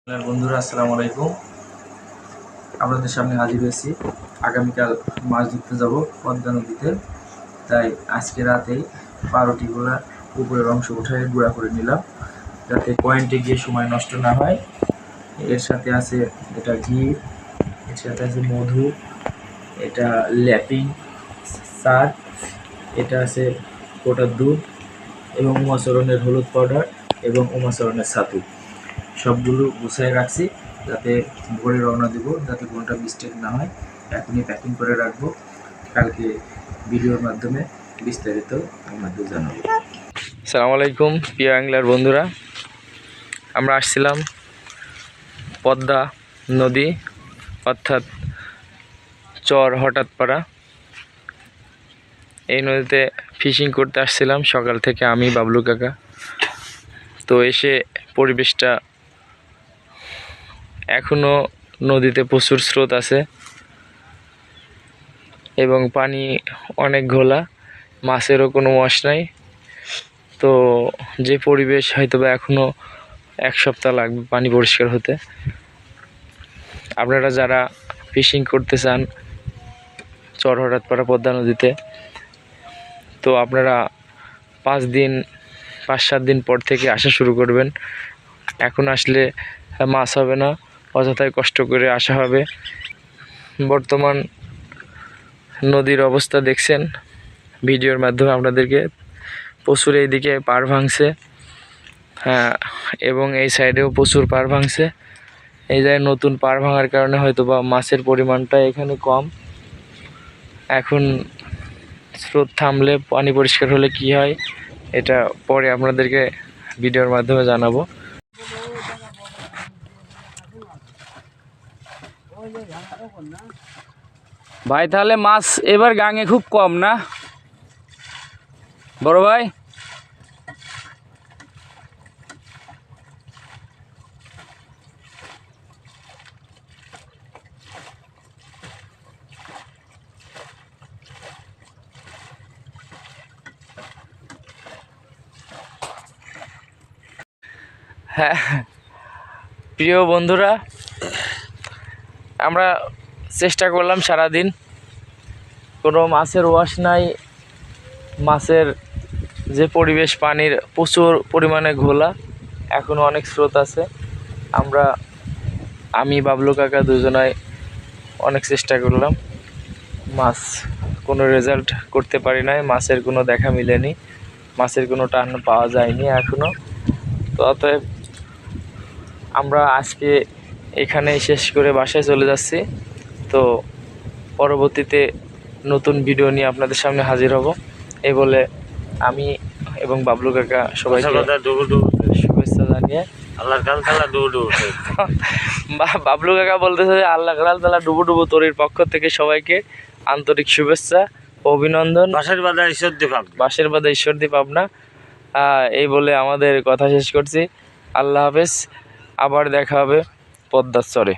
বন্ধুরা আসসালামু আলাইকুম। আপনাদের সামনে হাজির হয়েছি। আগামীকাল মাছ ধরতে যাব পদ্মা নদীতে। তাই আজকে রাতেই পাউরুটিগুলো উপরের অংশ উঠায় গুঁড়া করে নিলাম, যাতে পয়েন্টে গিয়ে সময় নষ্ট না হয়। এর সাথে আছে এটা ঘি, এর সাথে আছে মধু, এটা ল্যাপিং সার, এটা আছে কোটার দুধ এবং উমাচরণের হলুদ পাউডার এবং উমাচরণের ছাতু। সবগুলো গুছিয়ে রাখছি যাতে ভোরে রওনা দেব, যাতে কোনোটা মিস্টেক না হয়। এখনই প্যাকিং করে রাখবো, কালকে ভিডিওর মাধ্যমে বিস্তারিত আপনাদের জানাবো। আসসালামু আলাইকুম প্রিয় অ্যাংলার বন্ধুরা, আমরা আসছিলাম পদ্মা নদী অর্থাৎ চর হঠাৎপাড়া। এই নদীতে ফিশিং করতে আসছিলাম সকাল থেকে আমি, বাবলু কাকা। তো এসে পরিবেশটা এখনও নদীতে প্রচুর স্রোত আছে এবং পানি অনেক ঘোলা, মাছেরও কোনো ওয়াশ নাই। তো যে পরিবেশ হয়তোবা এখনও 1 সপ্তাহ লাগবে পানি পরিষ্কার হতে। আপনারা যারা ফিশিং করতে চান চর হঠাৎপাড়া পদ্মা নদীতে, তো আপনারা 5-7 দিন পর থেকে আসা শুরু করবেন। এখন আসলে মাছ হবে না, অযথায় কষ্ট করে আসা হবে। বর্তমান নদীর অবস্থা দেখছেন ভিডিওর মাধ্যমে আপনাদেরকে, প্রচুর এইদিকে পাড় ভাঙছে, হ্যাঁ, এবং এই সাইডেও প্রচুর পাড় ভাঙছে। এই জায়গায় নতুন পাড় ভাঙার কারণে হয়তো বা মাছের পরিমাণটা এখানে কম। এখন স্রোত থামলে, পানি পরিষ্কার হলে কি হয় এটা পরে আপনাদেরকে ভিডিওর মাধ্যমে জানাবো। ভাই তাহলে মাছ এবার গাঙে খুব কম না বড় ভাই? হ্যাঁ প্রিয় বন্ধুরা, আমরা চেষ্টা করলাম সারাদিন, কোনো মাছের ওয়াশ নাই। মাছের যে পরিবেশ, পানির প্রচুর পরিমাণে ঘোলা, এখনও অনেক স্রোত আছে। আমি বাবলু কাকা দুজনাই অনেক চেষ্টা করলাম, মাছ কোনো রেজাল্ট করতে পারি নাই, মাছের কোনো দেখা মিলেনি, মাছের কোনো টান পাওয়া যায়নি এখনও। তো অতএব আমরা আজকে এখানেই শেষ করে বাসায় চলে যাচ্ছি। তো পরবর্তীতে নতুন ভিডিও নিয়ে আপনাদের সামনে হাজির হব। এই বলে আমি এবং বাবলু কাকা সবাইকে শুভেচ্ছা জানিয়ে বাবলু কাকা বলতেছে যে আল্লাহ তাআলা ডুবু ডুবু তরির পক্ষ থেকে সবাইকে আন্তরিক শুভেচ্ছা ও অভিনন্দন। বাঁশের বাদে ঈশ্বরদী পাবনা। এই বলে আমাদের কথা শেষ করছি। আল্লাহ হাফেজ, আবার দেখা হবে পদ্মার চরে।